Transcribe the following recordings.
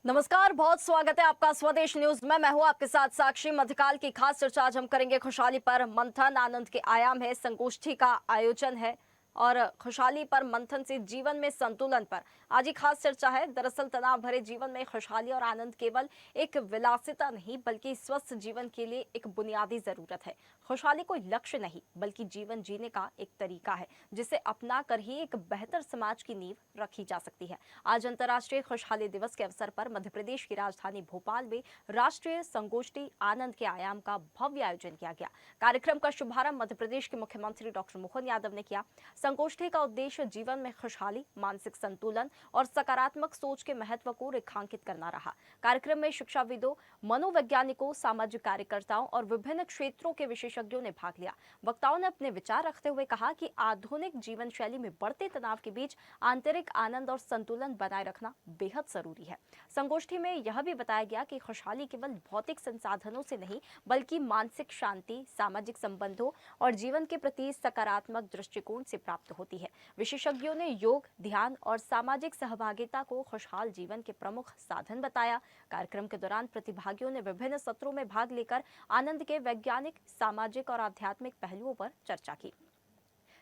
नमस्कार, बहुत स्वागत है आपका स्वदेश न्यूज में। मैं हूं आपके साथ साक्षी। मध्यकाल की खास चर्चा आज हम करेंगे। खुशहाली पर मंथन, आनंद के आयाम है, संगोष्ठी का आयोजन है और खुशहाली पर मंथन से जीवन में संतुलन पर आज ही खास चर्चा है। दरअसल तनाव भरे जीवन में खुशहाली और आनंद केवल एक विलासिता नहीं बल्कि स्वस्थ जीवन के लिए एक बुनियादी जरूरत है। खुशहाली कोई लक्ष्य नहीं बल्कि जीवन जीने का एक तरीका है जिसे अपना कर ही एक बेहतर समाज की नींव रखी जा सकती है। आज अंतर्राष्ट्रीय खुशहाली दिवस के अवसर पर मध्य प्रदेश की राजधानी भोपाल में राष्ट्रीय संगोष्ठी आनंद के आयाम का भव्य आयोजन किया गया। कार्यक्रम का शुभारंभ मध्य प्रदेश के मुख्यमंत्री डॉक्टर मोहन यादव ने किया। संगोष्ठी का उद्देश्य जीवन में खुशहाली, मानसिक संतुलन और सकारात्मक सोच के महत्व को रेखांकित करना रहा। कार्यक्रम में शिक्षाविदों, मनोवैज्ञानिकों, सामाजिक कार्यकर्ताओं और विभिन्न क्षेत्रों के विशेषज्ञों ने भाग लिया। वक्ताओं ने अपने विचार रखते हुए कहा कि आधुनिक जीवन शैली में बढ़ते तनाव के बीच आंतरिक आनंद और संतुलन बनाए रखना बेहद जरूरी है। संगोष्ठी में यह भी बताया गया कि खुशहाली केवल भौतिक संसाधनों से नहीं बल्कि मानसिक शांति, सामाजिक संबंधों और जीवन के प्रति सकारात्मक दृष्टिकोण से प्राप्त होती है। विशेषज्ञों ने योग, ध्यान और सामाजिक सहभागिता को खुशहाल जीवन के प्रमुख साधन बताया। कार्यक्रम के दौरान प्रतिभागियों ने विभिन्न सत्रों में भाग लेकर आनंद के वैज्ञानिक, सामाजिक और आध्यात्मिक पहलुओं पर चर्चा की।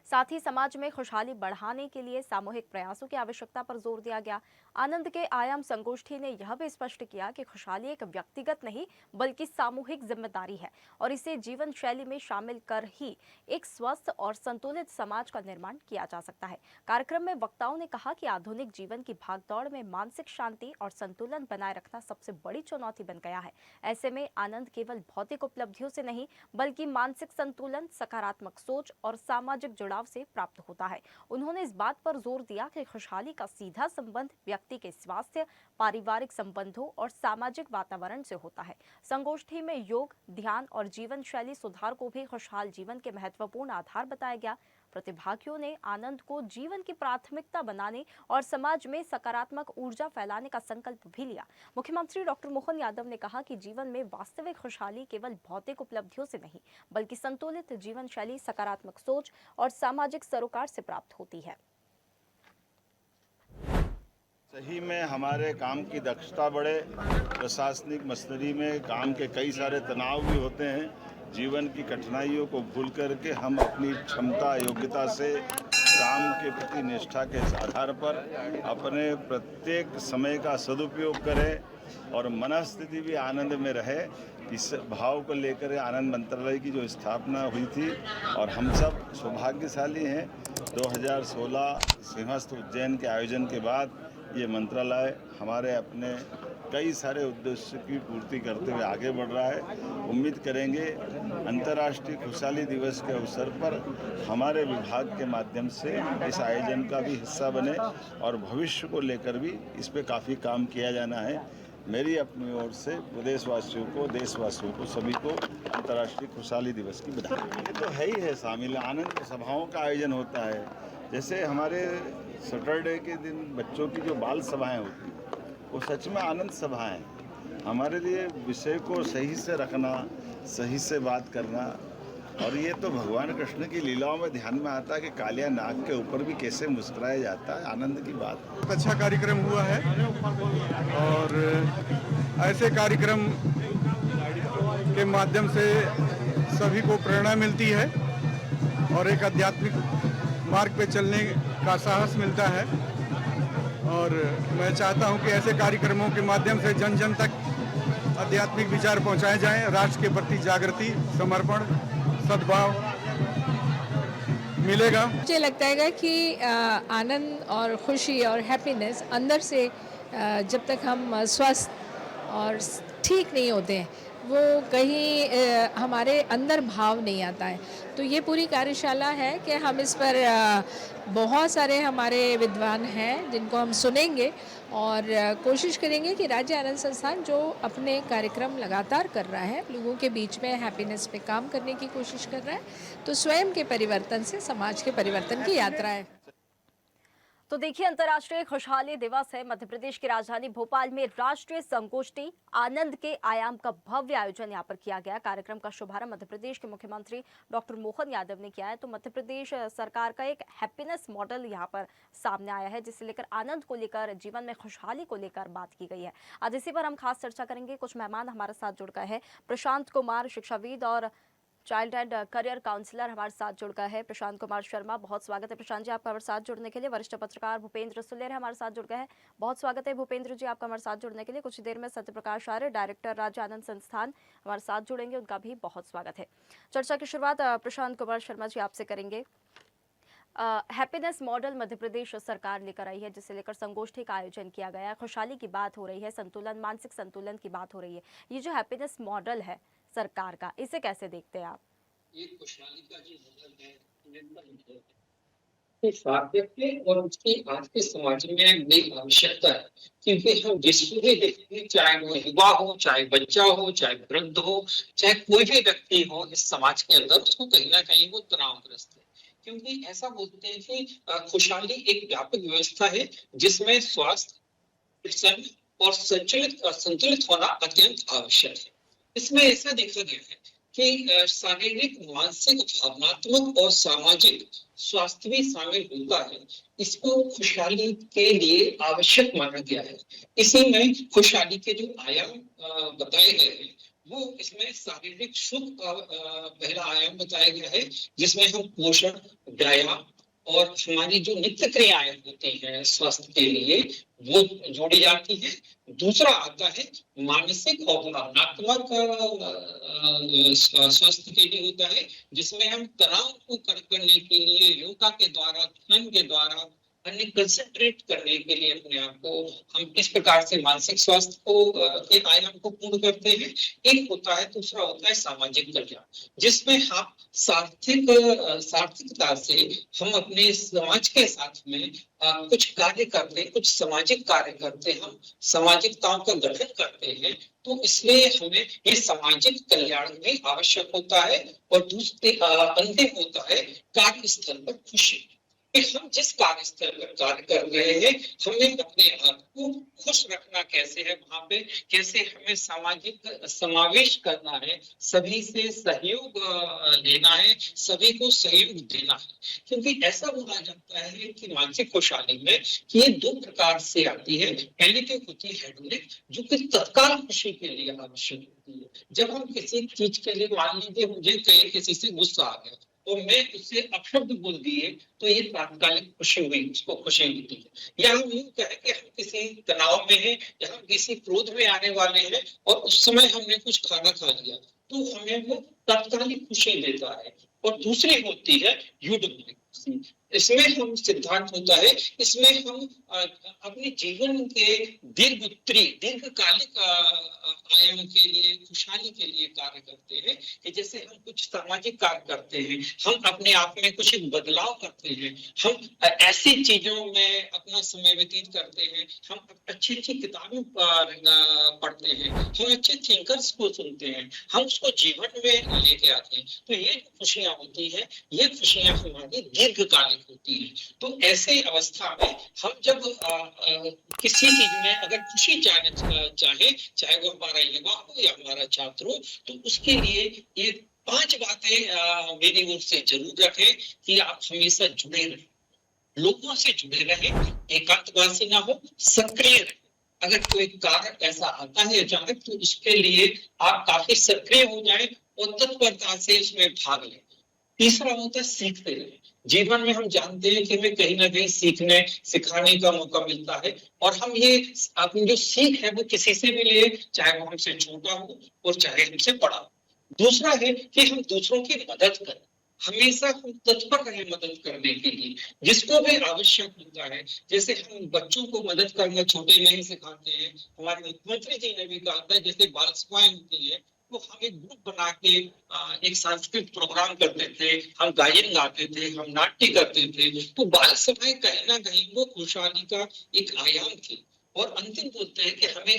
साथ ही समाज में खुशहाली बढ़ाने के लिए सामूहिक प्रयासों की आवश्यकता पर जोर दिया गया। आनंद के आयाम संगोष्ठी ने यह भी स्पष्ट किया कि खुशहाली एक व्यक्तिगत नहीं बल्कि सामूहिक जिम्मेदारी है और इसे जीवन शैली में शामिल कर ही एक स्वस्थ और संतुलित समाज का निर्माण किया जा सकता है। कार्यक्रम में वक्ताओं ने कहा कि आधुनिक जीवन की भागदौड़ में मानसिक शांति और संतुलन बनाए रखना सबसे बड़ी चुनौती बन गया है। ऐसे में आनंद केवल भौतिक उपलब्धियों से नहीं बल्कि मानसिक संतुलन, सकारात्मक सोच और सामाजिक जुड़ाव से प्राप्त होता है। उन्होंने इस बात पर जोर दिया कि खुशहाली का सीधा संबंध व्यक्ति के स्वास्थ्य, पारिवारिक संबंधों और सामाजिक वातावरण से होता है। संगोष्ठी में योग, ध्यान और जीवन शैली सुधार को भी खुशहाल जीवन के महत्वपूर्ण आधार बताया गया। प्रतिभागियों ने आनंद को जीवन की प्राथमिकता बनाने और समाज में सकारात्मक ऊर्जा फैलाने का संकल्प भी लिया। मुख्यमंत्री डॉक्टर मोहन यादव ने कहा कि जीवन में वास्तविक खुशहाली केवल भौतिक उपलब्धियों से नहीं बल्कि संतुलित जीवन शैली, सकारात्मक सोच और सामाजिक सरोकार से प्राप्त होती है। सही में हमारे काम की दक्षता बढ़े, प्रशासनिक मशीनरी में काम के कई सारे तनाव भी होते हैं। जीवन की कठिनाइयों को भूल करके हम अपनी क्षमता, योग्यता से काम के प्रति निष्ठा के आधार पर अपने प्रत्येक समय का सदुपयोग करें और मनस्थिति भी आनंद में रहे। इस भाव को लेकर आनंद मंत्रालय की जो स्थापना हुई थी और हम सब सौभाग्यशाली हैं। 2016 सिंहस्थ उज्जैन के आयोजन के बाद ये मंत्रालय हमारे अपने कई सारे उद्देश्य की पूर्ति करते हुए आगे बढ़ रहा है। उम्मीद करेंगे अंतर्राष्ट्रीय खुशहाली दिवस के अवसर पर हमारे विभाग के माध्यम से इस आयोजन का भी हिस्सा बने और भविष्य को लेकर भी इस पे काफ़ी काम किया जाना है। मेरी अपनी ओर से प्रदेशवासियों को, देशवासियों को, सभी को अंतर्राष्ट्रीय खुशहाली दिवस की बधाई। ये तो है ही है शामिल। आनंद सभाओं का आयोजन होता है। जैसे हमारे सैटरडे के दिन बच्चों की जो बाल सभाएं होती हैं वो सच में आनंद सभाएं हैं। हमारे लिए विषय को सही से रखना, सही से बात करना, और ये तो भगवान कृष्ण की लीलाओं में ध्यान में आता है कि कालिया नाग के ऊपर भी कैसे मुस्कुराया जाता है। आनंद की बात। अच्छा कार्यक्रम हुआ है और ऐसे कार्यक्रम के माध्यम से सभी को प्रेरणा मिलती है और एक आध्यात्मिक मार्ग पे चलने का साहस मिलता है। और मैं चाहता हूं कि ऐसे कार्यक्रमों के माध्यम से जन जन तक आध्यात्मिक विचार पहुंचाए जाएं, राष्ट्र के प्रति जागृति, समर्पण, सद्भाव मिलेगा। मुझे लगता है कि आनंद और खुशी और हैप्पीनेस अंदर से जब तक हम स्वस्थ और ठीक नहीं होते हैं वो कहीं हमारे अंदर भाव नहीं आता है। तो ये पूरी कार्यशाला है कि हम इस पर बहुत सारे हमारे विद्वान हैं जिनको हम सुनेंगे और कोशिश करेंगे कि राज्य आनंद संस्थान जो अपने कार्यक्रम लगातार कर रहा है, लोगों के बीच में हैप्पीनेस पे काम करने की कोशिश कर रहा है, तो स्वयं के परिवर्तन से समाज के परिवर्तन की यात्रा है। तो देखिए, अंतर्राष्ट्रीय खुशहाली दिवस है। मध्य प्रदेश की राजधानी भोपाल में राष्ट्रीय संगोष्ठी आनंद के आयाम का भव्य आयोजन यहाँ पर किया गया। कार्यक्रम का शुभारंभ मध्य प्रदेश के मुख्यमंत्री डॉक्टर मोहन यादव ने किया है। तो मध्य प्रदेश सरकार का एक हैप्पीनेस मॉडल यहाँ पर सामने आया है, जिसे लेकर आनंद को लेकर, जीवन में खुशहाली को लेकर बात की गई है। आज इसी पर हम खास चर्चा करेंगे। कुछ मेहमान हमारे साथ जुड़ गए हैं। प्रशांत कुमार, शिक्षाविद और चाइल्ड एंड करियर काउंसलर हमारे साथ जुड़ गए हैं। प्रशांत कुमार शर्मा, बहुत स्वागत है प्रशांत जी आपका हमारे साथ जुड़ने के लिए। वरिष्ठ पत्रकार भूपेंद्र सुलेर हमारे साथ जुड़ गए हैं। बहुत स्वागत है भूपेंद्र जी आपका हमारे साथ जुड़ने के लिए। कुछ देर में सत्यप्रकाश आर्य, डायरेक्टर राज्य आनंद संस्थान, हमारे साथ जुड़ेंगे, उनका भी बहुत स्वागत है। चर्चा की शुरुआत प्रशांत कुमार शर्मा जी आपसे करेंगे। हैप्पीनेस मॉडल मध्य प्रदेश सरकार लेकर आई है, जिसे लेकर संगोष्ठी का आयोजन किया गया है। खुशहाली की बात हो रही है, संतुलन, मानसिक संतुलन की बात हो रही है। ये जो हैप्पीनेस मॉडल है सरकार का, इसे कैसे देखते हैं आप? ये खुशहाली का जो मॉडल है, ये सातत्य और उसकी आज के समाज में बड़ी आवश्यकता है। क्योंकि हम जिसको भी देखेंगे, चाहे वो युवा हो, चाहे बच्चा हो, चाहे वृद्ध हो, चाहे कोई भी व्यक्ति हो इस समाज के अंदर, उसको कहीं ना कहीं वो तनावग्रस्त है। क्योंकि ऐसा बोलते हैं कि खुशहाली एक व्यापक व्यवस्था है जिसमें स्वास्थ्य, शिक्षण और संतुलित होना अत्यंत आवश्यक है। इसमें ऐसा देखा गया है कि शारीरिक, मानसिक, भावनात्मक और सामाजिक स्वास्थ्य भी शामिल होता है। इसको खुशहाली के लिए आवश्यक माना गया है। इसी में खुशहाली के जो आयाम बताए गए हैं, वो इसमें शारीरिक सुख का पहला आयाम बताया गया है, जिसमें हम पोषण, व्यायाम और हमारी जो नित्य क्रियाएं होती हैं स्वास्थ्य के लिए, वो जोड़ी जाती है। दूसरा आता है मानसिक और भावनात्मक स्वास्थ्य के लिए होता है, जिसमें हम तनाव को कम करने के लिए योगा के द्वारा, ध्यान के द्वारा, अन्य कंसंट्रेट करने के लिए अपने आप को हम किस प्रकार से मानसिक स्वास्थ्य को के आयाम को पूर्ण करते हैं। एक होता है, दूसरा होता है सामाजिक कल्याण, जिसमें हम सार्थकता से हम अपने समाज के साथ में कुछ कार्य करते हैं, कुछ सामाजिक कार्य करते हैं, हम सामाजिकताओं का गठन करते हैं। तो इसलिए हमें ये सामाजिक कल्याण भी आवश्यक होता है। और दूसरे अंतिम होता है कार्यस्थल पर खुशी, कि हम जिस कार्यस्थल पर कार्य कर रहे हैं, हमें अपने आप को खुश रखना कैसे है, वहां पे कैसे हमें सामाजिक समावेश करना है, सभी से सहयोग लेना है, सभी को सहयोग देना है। क्योंकि ऐसा बोला जाता है कि मानसिक खुशहाली में ये दो प्रकार से आती है। पहले तो होती है हेडोनिक, जो कि तत्काल खुशी के लिए आवश्यक होती है। जब हम किसी चीज के लिए, मान लीजिए मुझे किसी से गुस्सा आ गया और मैं उससे अपशब्द बोल दिए, तो ये तात्कालिक खुशी हुई, उसको खुशी मिलती है। या हम यूं कहें कि हम किसी तनाव में हैं, या हम किसी क्रोध में आने वाले हैं और उस समय हमने कुछ खाना खा लिया, तो हमें वो तात्कालिक खुशी देता है। और दूसरी होती है यूडोनिक खुशी। इसमें हम सिद्धांत होता है, इसमें हम अपने जीवन के दीर्घकालिक आयाम के लिए, खुशहाली के लिए कार्य करते हैं। कि जैसे हम कुछ सामाजिक कार्य करते हैं, हम अपने आप में कुछ बदलाव करते हैं, हम ऐसी चीजों में अपना समय व्यतीत करते हैं, हम अच्छी अच्छी किताबें पढ़ते हैं, हम अच्छे थिंकर्स को सुनते हैं, हम उसको जीवन में लेके आते हैं। तो ये खुशियां होती है, ये खुशियां हमारी दीर्घकालिक होती है। तो ऐसे अवस्था में हम जब किसी चीज में अगर खुशी चाहे वो हमारा युवा हो या हमारा छात्र हो, तो उसके लिए ये 5 बातें मेरी ओर से जरूर रखें कि आप हमेशा जुड़े रहें, लोगों से जुड़े रहें, एकांतवासी ना हो, सक्रिय रहें। अगर कोई कारण ऐसा आता है अचानक, तो उसके लिए आप काफी सक्रिय हो जाएं और तत्परता से उसमें भाग लें। तीसरा होता है सीखते रहें। जीवन में हम जानते हैं कि हमें कहीं ना कहीं सीखने, सिखाने का मौका मिलता है, और हम ये अपनी जो सीख है वो किसी से भी ले, चाहे वो हमसे छोटा हो और चाहे हमसे बड़ा हो। दूसरा है कि हम दूसरों की मदद करें, हमेशा हम तत्पर रहे मदद करने के लिए, जिसको भी आवश्यक होता है। जैसे हम बच्चों को मदद करना छोटे में ही सिखाते हैं। हमारे मुख्यमंत्री जी ने भी कहा था, जैसे बाल सभाएं होती है, तो हम एक ग्रुप बना के एक सांस्कृतिक प्रोग्राम करते थे, हम गायन गाते थे, हम नाट्य करते थे। तो बाल सभाएं कहीं ना कहीं वो खुशहाली का एक आयाम थी। और अंतिम बोलते हैं कि हमें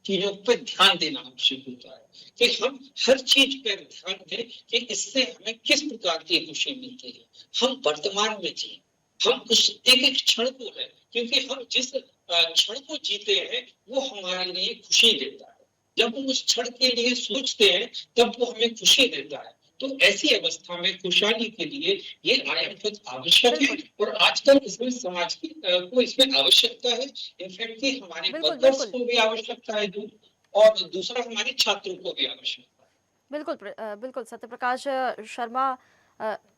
चीजों पर ध्यान देना आवश्यक होता है, कि हम हर चीज पर ध्यान दें कि इससे हमें किस प्रकार की खुशी मिलती है। हम वर्तमान में जिए, हम उस एक एक क्षण को है, क्योंकि हम जिस क्षण को जीते हैं वो हमारे लिए खुशी देता है। जब हम उस क्षण के लिए सोचते हैं तब वो हमें खुशी देता है। तो ऐसी अवस्था में खुशहाली के लिए ये आयाम बहुत आवश्यक है, और आजकल इसमें समाज की को इसमें आवश्यकता है। इनफैक्ट कि हमारे बिल्कुल वर्कर्स बिल्कुल को भी आवश्यकता है और दूसरा हमारे छात्रों को भी आवश्यकता है। बिल्कुल सत्यप्रकाश शर्मा,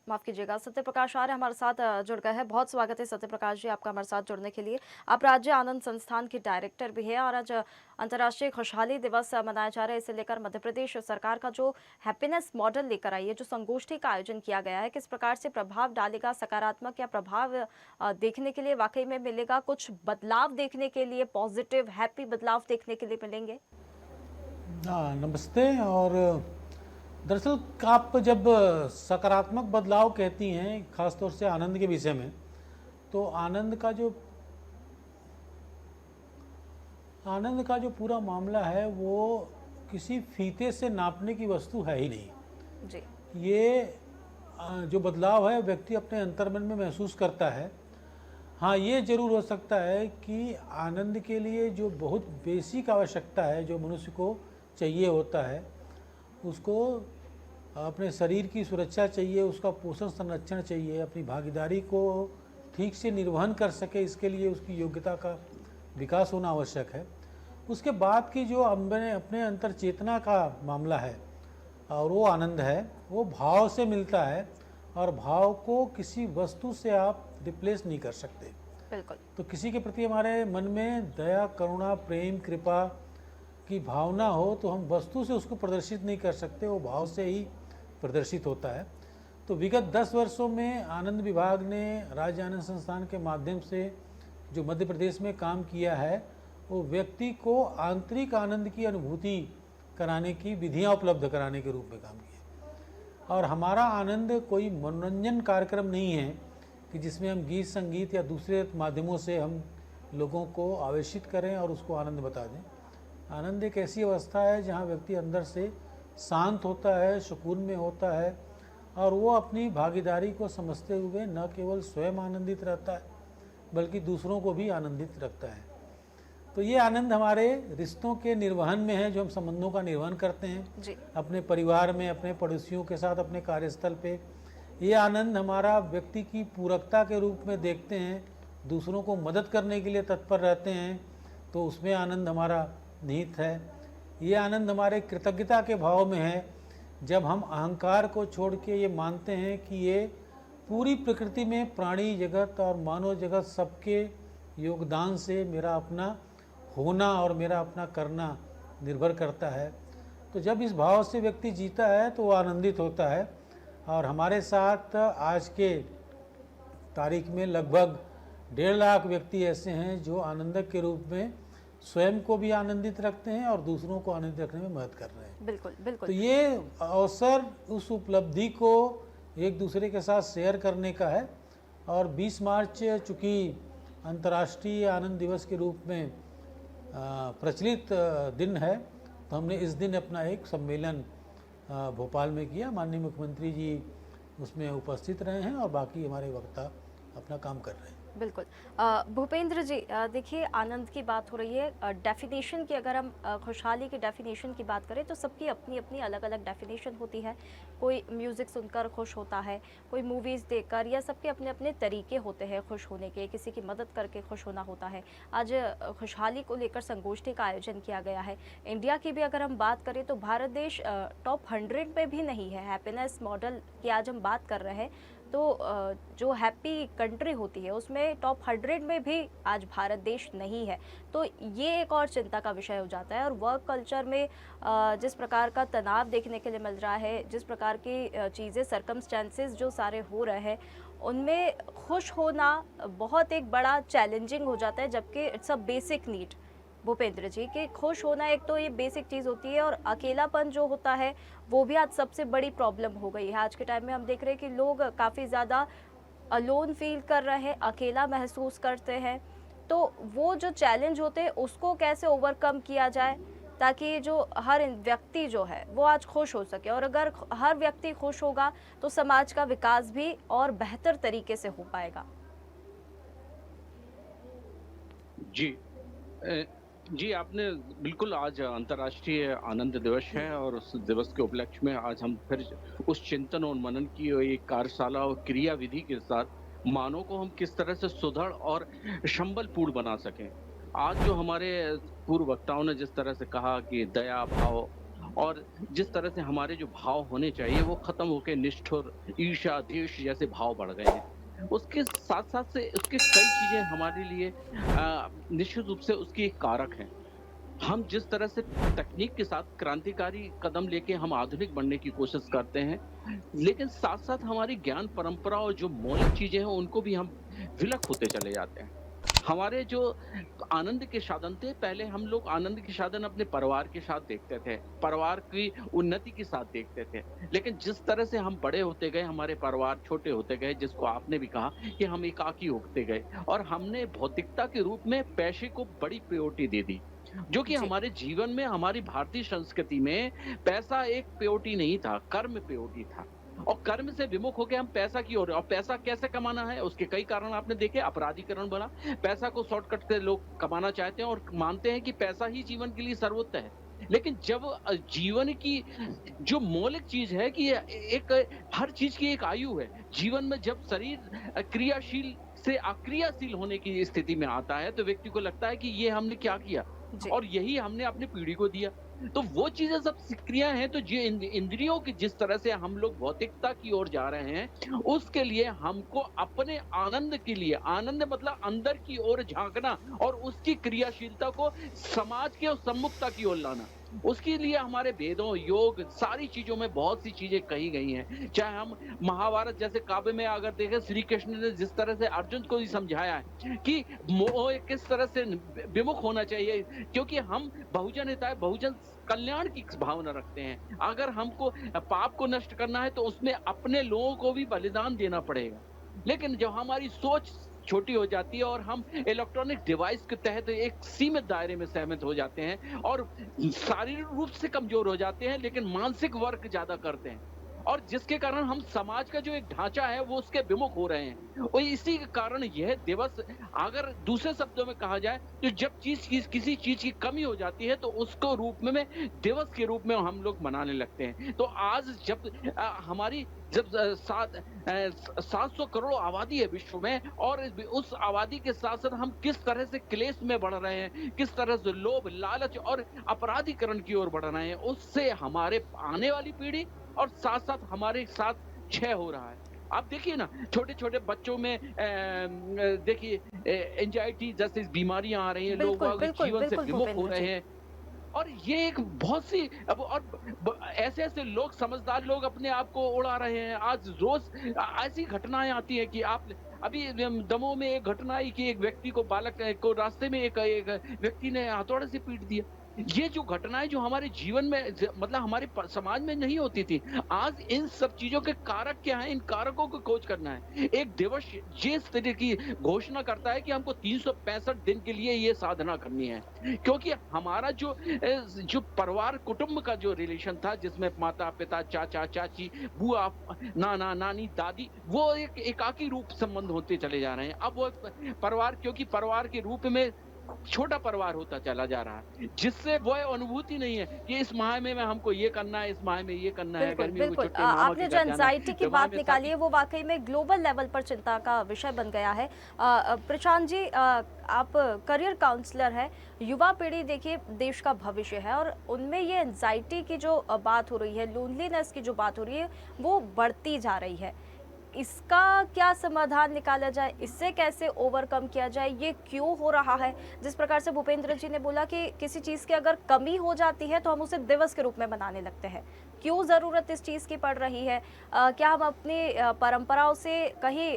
माफ कीजिएगा, सत्यप्रकाश आर्य हमारे साथ जुड़ गए हैं। बहुत स्वागत है सत्यप्रकाश जी आपका हमारे साथ जुड़ने के लिए। आप राज्य आनंद संस्थान के डायरेक्टर भी हैं और आज अंतर्राष्ट्रीय खुशहाली दिवस मनाया जा रहा है। इसे लेकर मध्य प्रदेश सरकार का जो हैप्पीनेस मॉडल लेकर आई है, जो संगोष्ठी का आयोजन किया गया है, किस प्रकार से प्रभाव डालेगा, सकारात्मक या प्रभाव देखने के लिए वाकई में मिलेगा, कुछ बदलाव देखने के लिए, पॉजिटिव हैप्पी बदलाव देखने के लिए मिलेंगे? हाँ, नमस्ते। और दरअसल आप जब सकारात्मक बदलाव कहती हैं, खासतौर से आनंद के विषय में, तो आनंद का जो पूरा मामला है वो किसी फीते से नापने की वस्तु है ही नहीं जी। ये जो बदलाव है व्यक्ति अपने अंतर्मन में महसूस करता है। हाँ, ये जरूर हो सकता है कि आनंद के लिए जो बहुत बेसिक आवश्यकता है, जो मनुष्य को चाहिए होता है, उसको अपने शरीर की सुरक्षा चाहिए, उसका पोषण संरक्षण चाहिए, अपनी भागीदारी को ठीक से निर्वहन कर सके, इसके लिए उसकी योग्यता का विकास होना आवश्यक है। उसके बाद की जो अपने अंतर चेतना का मामला है और वो आनंद है, वो भाव से मिलता है और भाव को किसी वस्तु से आप रिप्लेस नहीं कर सकते। बिल्कुल। तो किसी के प्रति हमारे मन में दया, करुणा, प्रेम, कृपा की भावना हो तो हम वस्तु से उसको प्रदर्शित नहीं कर सकते, वो भाव से ही प्रदर्शित होता है। तो विगत 10 वर्षों में आनंद विभाग ने राज्य आनंद संस्थान के माध्यम से जो मध्य प्रदेश में काम किया है, वो व्यक्ति को आंतरिक आनंद की अनुभूति कराने की विधियां उपलब्ध कराने के रूप में काम किया। और हमारा आनंद कोई मनोरंजन कार्यक्रम नहीं है कि जिसमें हम गीत संगीत या दूसरे माध्यमों से हम लोगों को आवेशित करें और उसको आनंद बता दें। आनंद एक ऐसी अवस्था है जहाँ व्यक्ति अंदर से शांत होता है, सुकून में होता है और वो अपनी भागीदारी को समझते हुए न केवल स्वयं आनंदित रहता है बल्कि दूसरों को भी आनंदित रखता है। तो ये आनंद हमारे रिश्तों के निर्वहन में है, जो हम संबंधों का निर्वहन करते हैं जी। अपने परिवार में, अपने पड़ोसियों के साथ, अपने कार्यस्थल पे। ये आनंद हमारा व्यक्ति की पूरकता के रूप में देखते हैं, दूसरों को मदद करने के लिए तत्पर रहते हैं, तो उसमें आनंद हमारा निहित है। ये आनंद हमारे कृतज्ञता के भाव में है, जब हम अहंकार को छोड़ के ये मानते हैं कि ये पूरी प्रकृति में प्राणी जगत और मानव जगत सबके योगदान से मेरा अपना होना और मेरा अपना करना निर्भर करता है। तो जब इस भाव से व्यक्ति जीता है तो वो आनंदित होता है। और हमारे साथ आज के तारीख में लगभग 1.5 लाख व्यक्ति ऐसे हैं जो आनंदक के रूप में स्वयं को भी आनंदित रखते हैं और दूसरों को आनंदित रखने में मदद कर रहे हैं। बिल्कुल बिल्कुल। तो ये अवसर उस उपलब्धि को एक दूसरे के साथ शेयर करने का है। और 20 मार्च चूँकि अंतर्राष्ट्रीय आनंद दिवस के रूप में प्रचलित दिन है, तो हमने इस दिन अपना एक सम्मेलन भोपाल में किया। माननीय मुख्यमंत्री जी उसमें उपस्थित रहे हैं और बाकी हमारे वक्ता अपना काम कर रहे हैं। बिल्कुल। भूपेंद्र जी, देखिए आनंद की बात हो रही है, डेफिनेशन की अगर हम खुशहाली की डेफिनेशन की बात करें तो सबकी अपनी अपनी अलग अलग डेफिनेशन होती है। कोई म्यूज़िक सुनकर खुश होता है, कोई मूवीज़ देखकर, या सबके अपने अपने तरीके होते हैं खुश होने के, किसी की मदद करके खुश होना होता है। आज खुशहाली को लेकर संगोष्ठी का आयोजन किया गया है। इंडिया की भी अगर हम बात करें तो भारत देश टॉप 100 में भी नहीं है। हैप्पीनेस मॉडल की आज हम बात कर रहे हैं तो जो हैप्पी कंट्री होती है उसमें टॉप 100 में भी आज भारत देश नहीं है। तो ये एक और चिंता का विषय हो जाता है। और वर्क कल्चर में जिस प्रकार का तनाव देखने के लिए मिल रहा है, जिस प्रकार की चीज़ें, सर्कमस्टेंसेस जो सारे हो रहे हैं, उनमें खुश होना बहुत एक बड़ा चैलेंजिंग हो जाता है, जबकि it's a basic need. Bhupendra ji, कि खुश होना एक तो ये बेसिक चीज़ होती है, और अकेलापन जो होता है वो भी आज सबसे बड़ी प्रॉब्लम हो गई है। आज के टाइम में हम देख रहे हैं कि लोग काफ़ी ज़्यादा अलोन फील कर रहे हैं, अकेला महसूस करते हैं। तो वो जो चैलेंज होते हैं उसको कैसे ओवरकम किया जाए ताकि जो हर व्यक्ति जो है वो आज खुश हो सके। और अगर हर व्यक्ति खुश होगा तो समाज का विकास भी और बेहतर तरीके से हो पाएगा। जी अ, जी, आपने बिल्कुल आज अंतर्राष्ट्रीय आनंद दिवस है और उस दिवस के उपलक्ष्य में आज हम फिर उस चिंतन और मनन की एक कार्यशाला और क्रियाविधि के साथ मानव को हम किस तरह से सुदृढ़ और संबलपूर्ण बना सकें। आज जो हमारे पूर्व वक्ताओं ने जिस तरह से कहा कि दया भाव और जिस तरह से हमारे जो भाव होने चाहिए वो खत्म होके निष्ठुर, ईर्ष्या, द्वेष जैसे भाव बढ़ गए हैं। उसके साथ-साथ से उसके कई चीज़ें हमारे लिए निश्चित रूप से उसकी एक कारक है। हम जिस तरह से तकनीक के साथ क्रांतिकारी कदम लेके हम आधुनिक बनने की कोशिश करते हैं, लेकिन साथ-साथ हमारी ज्ञान परंपरा और जो मौलिक चीज़ें हैं, उनको भी हम विलुप्त होते चले जाते हैं। हमारे जो आनंद के साधन थे, पहले हम लोग आनंद के साधन अपने परिवार के साथ देखते थे, परिवार की उन्नति के साथ देखते थे। लेकिन जिस तरह से हम बड़े होते गए, हमारे परिवार छोटे होते गए, जिसको आपने भी कहा कि हम एकाकी होते गए और हमने भौतिकता के रूप में पैसे को बड़ी प्रायोरिटी दे दी। जो कि जी। हमारे जीवन में, हमारी भारतीय संस्कृति में पैसा एक प्रायोरिटी नहीं था, कर्म प्रायोरिटी था। और कर्म से विमुख होके हम पैसा की ओर, और पैसा कैसे कमाना है उसके कई कारण आपने देखे। अपराधीकरण बढ़ा, पैसा को शॉर्टकट से लोग कमाना चाहते हैं और मानते हैं कि पैसा ही जीवन के लिए सर्वोच्च है। लेकिन जब जीवन की जो मौलिक चीज है कि एक हर चीज की एक आयु है। जीवन में जब शरीर क्रियाशील से अक्रियाशील होने की स्थिति में आता है तो व्यक्ति को लगता है कि ये हमने क्या किया जी। और यही हमने अपनी पीढ़ी को दिया। तो वो चीजें सब क्रिया हैं। तो जो इंद्रियों की जिस तरह से हम लोग भौतिकता की ओर जा रहे हैं, उसके लिए हमको अपने आनंद के लिए, आनंद मतलब अंदर की ओर झांकना और उसकी क्रियाशीलता को समाज के सम्मुखता की ओर लाना। उसके लिए हमारे वेदों, योग, सारी चीजों में बहुत सी चीजें कही गई हैं। चाहे हम महाभारत जैसे काव्य में अगर देखें, श्री कृष्ण ने जिस तरह से अर्जुन को भी समझाया है कि मोह किस तरह से विमुख होना चाहिए, क्योंकि हम बहुजन हिताय, बहुजन कल्याण की भावना रखते हैं। अगर हमको पाप को नष्ट करना है तो उसमें अपने लोगों को भी बलिदान देना पड़ेगा। लेकिन जब हमारी सोच छोटी हो जाती है और हम इलेक्ट्रॉनिक डिवाइस के तहत एक सीमित दायरे में सहमत हो जाते हैं और शारीरिक रूप से कमजोर हो जाते हैं, लेकिन मानसिक वर्क ज्यादा करते हैं, और जिसके कारण हम समाज का जो एक ढांचा है वो उसके विमुख हो रहे हैं। और इसी के कारण यह दिवस, अगर दूसरे शब्दों में कहा जाए तो जब किसी चीज की कमी हो जाती है तो उसको रूप में दिवस के रूप में हम लोग मनाने लगते हैं। तो आज जब हमारी जब 700 करोड़ आबादी है विश्व में, और उस आबादी के साथ साथ हम किस तरह से क्लेश में बढ़ रहे हैं, किस तरह से लोभ, लालच और अपराधीकरण की ओर बढ़ रहे हैं, उससे हमारे आने वाली पीढ़ी और साथ साथ हमारे साथ क्षय हो रहा है। आप देखिए ना, छोटे छोटे बच्चों में देखिए एंजाइटी जैसी बीमारियां आ रही हैं, लोग बिल्कुल बिल्कुल जीवन से बिल्कुल विमुख हो भूपेंद्र रहे जी। हैं। और ये एक बहुत सी अब, और ऐसे ऐसे लोग, समझदार लोग अपने आप को उड़ा रहे हैं। आज रोज ऐसी घटनाएं आती है कि आप अभी दमोह में एक घटना आई कि एक व्यक्ति को, बालक को रास्ते में एक व्यक्ति ने हथौड़े से पीट दिया। ये जो घटनाएं जो हमारे जीवन में मतलब हमारे समाज में नहीं होती थी, आज इन सब चीजों के कारक क्या हैं, इन कारकों को खोज करना है। एक दिवस जिस तरह की घोषणा करता है कि हमको 365 दिन के लिए ये साधना करनी है, क्योंकि हमारा जो परिवार कुटुंब का जो रिलेशन था, जिसमें माता पिता, चाचा चाची, बुआ, नाना नानी, दादी, वो एक एकाकी रूप संबंध होते चले जा रहे हैं। अब वो परिवार, क्योंकि परिवार के रूप में छोटा परिवार होता चला जा रहा है, जिससे वो अनुभूति नहीं है कि इस माह में हमको ये करना है, इस माह में ये करना है, बिल्कुल गर्मियों की बिल्कुल छुट्टी मामा आपने के जो घर जाना है, एंजाइटी की जवान बात में निकाली है वो वाकई में ग्लोबल लेवल पर चिंता का विषय बन गया है। प्रशांत जी, आप करियर काउंसलर हैं, युवा पीढ़ी देखिए देश का भविष्य है, और उनमें ये एंजाइटी की जो बात हो रही है, लोनलीनेस की जो बात हो रही है, वो बढ़ती जा रही है। इसका क्या समाधान निकाला जाए, इससे कैसे ओवरकम किया जाए, ये क्यों हो रहा है? जिस प्रकार से भूपेंद्र जी ने बोला कि किसी चीज़ की अगर कमी हो जाती है तो हम उसे दिवस के रूप में मनाने लगते हैं, क्यों ज़रूरत इस चीज़ की पड़ रही है? क्या हम अपनी परंपराओं से कहीं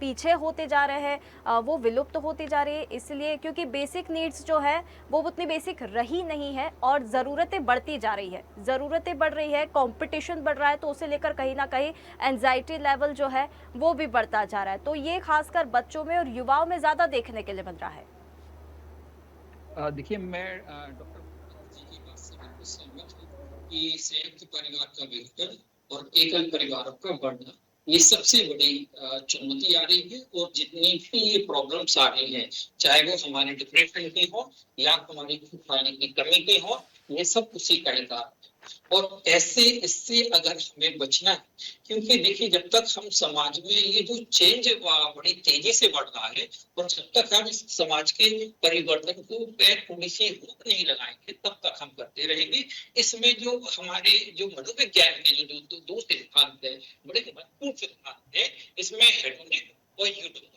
पीछे होते जा रहे हैं, वो विलुप्त होती जा रही है, इसलिए क्योंकि बेसिक नीड्स जो है वो उतनी बेसिक रही नहीं है और ज़रूरतें बढ़ती जा रही है, ज़रूरतें बढ़ रही है, कंपटीशन बढ़ रहा है, तो उसे लेकर कहीं ना कहीं एंजाइटी लेवल जो है वो भी बढ़ता जा रहा है। तो ये खासकर बच्चों में और युवाओं में ज़्यादा देखने के लिए मिल रहा है। देखिए, मैं डॉक्टर जी की बात से बिल्कुल सहमत हूँ कि संयुक्त परिवार का विघटन और एकल परिवारों का बढ़ना ये सबसे बड़ी चुनौती आ रही है। और जितनी भी ये प्रॉब्लम्स आ रही हैं, चाहे वो हमारे डिप्रेशन की हो या हमारी खाने की कमी की हो, ये सब उसी का ही कारण है। और ऐसे इससे अगर हमें बचना है, क्योंकि देखिए जब तक हम समाज में ये जो चेंज बड़ी तेजी से बढ़ रहा है, और जब तक हम इस समाज के परिवर्तन को पैर थोड़ी सी रोक नहीं लगाएंगे, तब तक हम करते रहेंगे। इसमें जो हमारे जो मनोविज्ञान के जो दो दो सिद्धांत है, बड़े महत्वपूर्ण सिद्धांत है, इसमें हेडोनिक और यूडोनिक,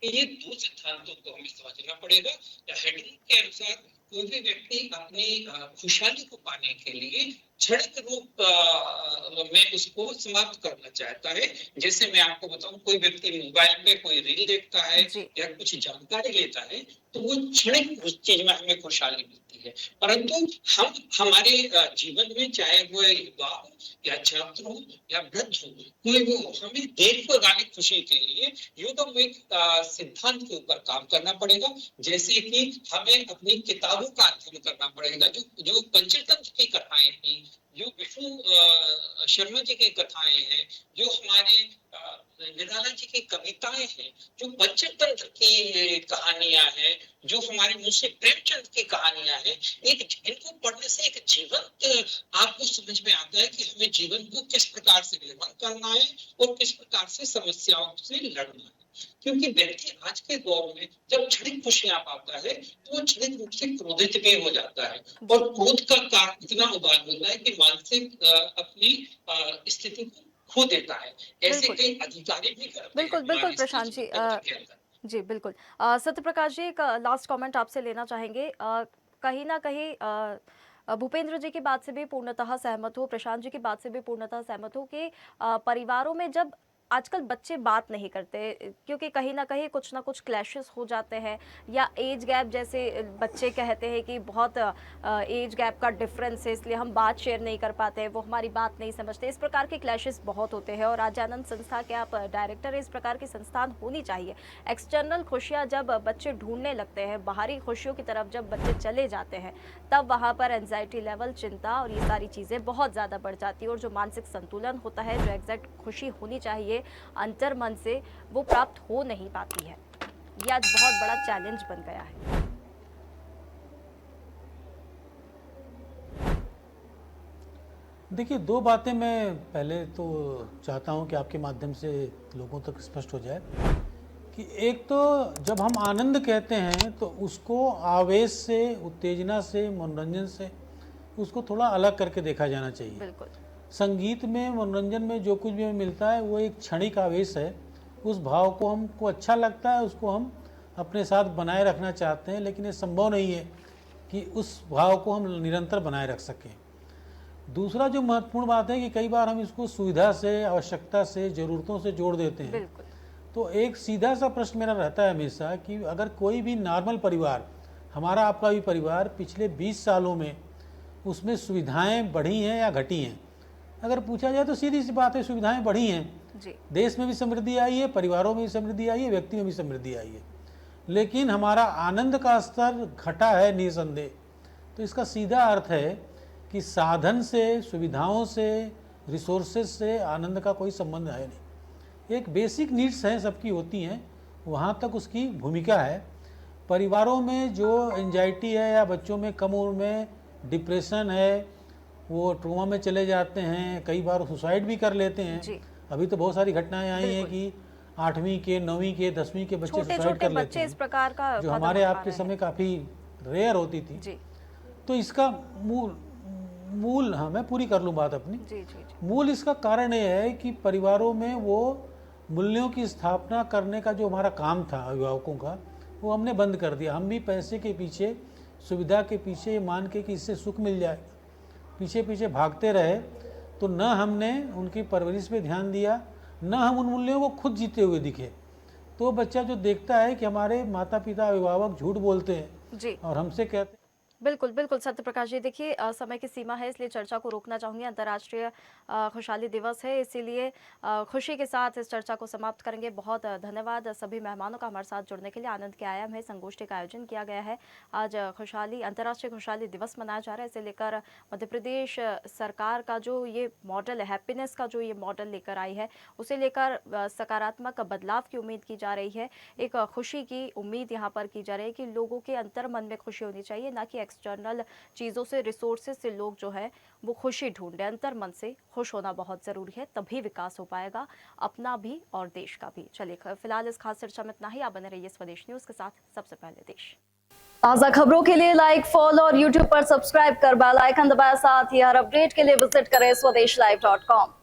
ये दो सिद्धांतों को हमें समझना पड़ेगा। हेडोनिक के अनुसार कोई भी व्यक्ति अपनी खुशहाली को पाने के लिए क्षणिक रूप में उसको समाप्त करना चाहता है। जैसे मैं आपको बताऊं, कोई व्यक्ति मोबाइल पे कोई रील देखता है जी। या कुछ जानकारी लेता है, तो वो क्षणिक उस चीज में हमें खुशहाली मिलती है। परंतु हम हमारे जीवन में, चाहे वो युवा हो या छात्र हो या वृद्ध हो, कोई वो, हमें दीर्घकालिक खुशी के लिए यूडोमिक सिद्धांत के ऊपर काम करना पड़ेगा। जैसे कि हमें अपनी किताबों का अध्ययन करना पड़ेगा। जो पंचतंत्र की कथाएं थी, जो विष्णु शर्मा जी की कथाएं हैं, जो हमारे निराला जी की कविताएं हैं, जो पंचतंत्र की कहानियां हैं, जो हमारे मुंशी प्रेमचंद की कहानियां हैं, इनको पढ़ने से एक जीवंत आपको समझ में आता है कि हमें जीवन को किस प्रकार से निर्माण करना है और किस प्रकार से समस्याओं से लड़ना है। क्योंकि व्यक्ति आज के दौर में जब क्षणिक खुशियां पाता है, तो वो क्षणिक रूप से क्रोधित भी हो जाता है, और क्रोध का कारण इतना उबाल होता है कि मानसिक अपनी स्थिति को खो देता है। ऐसे बिल्कुल। कई अधिकारी भी करते हैं बिल्कुल, बिल्कुल हमारे प्रशांत जी। तंत्र के अंदर। जी, बिल्कुल। सत्यप्रकाश जी, एक लास्ट कमेंट आपसे लेना चाहेंगे। कहीं न कहीं भूपेंद्र जी की बात से भी पूर्णतः सहमत हूँ, प्रशांत जी की बात से भी पूर्णतः सहमत हूँ कि परिवारों में जब आजकल बच्चे बात नहीं करते, क्योंकि कहीं न कहीं कुछ ना कुछ क्लैशेस हो जाते हैं, या एज गैप, जैसे बच्चे कहते हैं कि बहुत एज गैप का डिफरेंस है, इसलिए हम बात शेयर नहीं कर पाते, वो हमारी बात नहीं समझते। इस प्रकार के क्लैशेस बहुत होते हैं, और आजानंद संस्था के आप डायरेक्टर हैं, इस प्रकार की संस्थान होनी चाहिए। एक्सटर्नल खुशियाँ जब बच्चे ढूंढने लगते हैं, बाहरी खुशियों की तरफ जब बच्चे चले जाते हैं, तब वहाँ पर एंजाइटी लेवल, चिंता और ये सारी चीज़ें बहुत ज़्यादा बढ़ जाती है, और जो मानसिक संतुलन होता है, जो एग्जैक्ट खुशी होनी चाहिए अंतर मन से, वो प्राप्त हो नहीं पाती है। ये आज बहुत बड़ा चैलेंज बन गया है। देखिए, दो बातें मैं पहले तो चाहता हूं कि आपके माध्यम से लोगों तक स्पष्ट हो जाए कि एक तो जब हम आनंद कहते हैं, तो उसको आवेश से, उत्तेजना से, मनोरंजन से, उसको थोड़ा अलग करके देखा जाना चाहिए। बिल्कुल। संगीत में, मनोरंजन में जो कुछ भी हमें मिलता है, वो एक क्षणिक आवेश है। उस भाव को हमको अच्छा लगता है, उसको हम अपने साथ बनाए रखना चाहते हैं, लेकिन ये संभव नहीं है कि उस भाव को हम निरंतर बनाए रख सकें। दूसरा जो महत्वपूर्ण बात है कि कई बार हम इसको सुविधा से, आवश्यकता से, ज़रूरतों से जोड़ देते हैं। बिल्कुल। तो एक सीधा सा प्रश्न मेरा रहता है हमेशा कि अगर कोई भी नॉर्मल परिवार, हमारा आपका भी परिवार, पिछले 20 सालों में उसमें सुविधाएं बढ़ी हैं या घटी हैं? अगर पूछा जाए तो सीधी सी बात है, सुविधाएं बढ़ी हैं। जी। देश में भी समृद्धि आई है, परिवारों में भी समृद्धि आई है, व्यक्ति में भी समृद्धि आई है, लेकिन हमारा आनंद का स्तर घटा है निसंदेह। तो इसका सीधा अर्थ है कि साधन से, सुविधाओं से, रिसोर्सेज से आनंद का कोई संबंध है नहीं। एक बेसिक नीड्स हैं, सबकी होती हैं, वहाँ तक उसकी भूमिका है। परिवारों में जो एंजाइटी है, या बच्चों में कम उम्र में डिप्रेशन है, वो ट्रोमा में चले जाते हैं, कई बार सुसाइड भी कर लेते हैं। जी। अभी तो बहुत सारी घटनाएं आई हैं कि 8वीं के, 9वीं के, 10वीं के बच्चे छोटे सुसाइड छोटे कर लेते बच्चे इस हैं, प्रकार का जो कदम हमारे उठा आपके रहे समय काफ़ी रेयर होती थी। हैं। जी तो इसका मूल हाँ, मैं पूरी कर लूँ बात अपनी। जी जी जी। मूल इसका कारण ये है कि परिवारों में वो मूल्यों की स्थापना करने का जो हमारा काम था अभिभावकों का, वो हमने बंद कर दिया। हम भी पैसे के पीछे, सुविधा के पीछे, ये मान के कि इससे सुख मिल जाए, पीछे पीछे भागते रहे। तो न हमने उनकी परवरिश पे ध्यान दिया, न हम उन मूल्यों को खुद जीते हुए दिखे। तो बच्चा जो देखता है कि हमारे माता पिता, अभिभावक झूठ बोलते हैं जी। और हमसे कहते हैं बिल्कुल, बिल्कुल सत्य प्रकाश जी। देखिए समय की सीमा है इसलिए चर्चा को रोकना चाहूँगी। अंतर्राष्ट्रीय खुशहाली दिवस है इसीलिए खुशी के साथ इस चर्चा को समाप्त करेंगे। बहुत धन्यवाद सभी मेहमानों का हमारे साथ जुड़ने के लिए। आनंद के आयाम है संगोष्ठी का आयोजन किया गया है। आज खुशहाली अंतर्राष्ट्रीय खुशहाली दिवस मनाया जा रहा है। इसे लेकर मध्य प्रदेश सरकार का जो ये मॉडल है, हैप्पीनेस का जो ये मॉडल लेकर आई है, उसे लेकर सकारात्मक बदलाव की उम्मीद की जा रही है। एक खुशी की उम्मीद यहाँ पर की जा रही है कि लोगों के अंतर मन में खुशी होनी चाहिए, ना कि एक्सटर्नल चीज़ों से, रिसोर्सेज से लोग जो है वो खुशी ढूंढे। अंतर मन से खुश होना बहुत ज़रूरी है, तभी विकास हो पाएगा अपना भी और देश का भी। चलिए फिलहाल इस खास चर्चा में इतना ही। आप बने रहिए स्वदेश न्यूज़ के साथ, सबसे पहले देश। ताज़ा खबरों के लिए लाइक, फॉलो और यूट्यूब पर सब्सक्राइब कर बेल आइकन दबाएं। साथ ही हर अपडेट के लिए विजिट करें स्वदेशलाइव.com।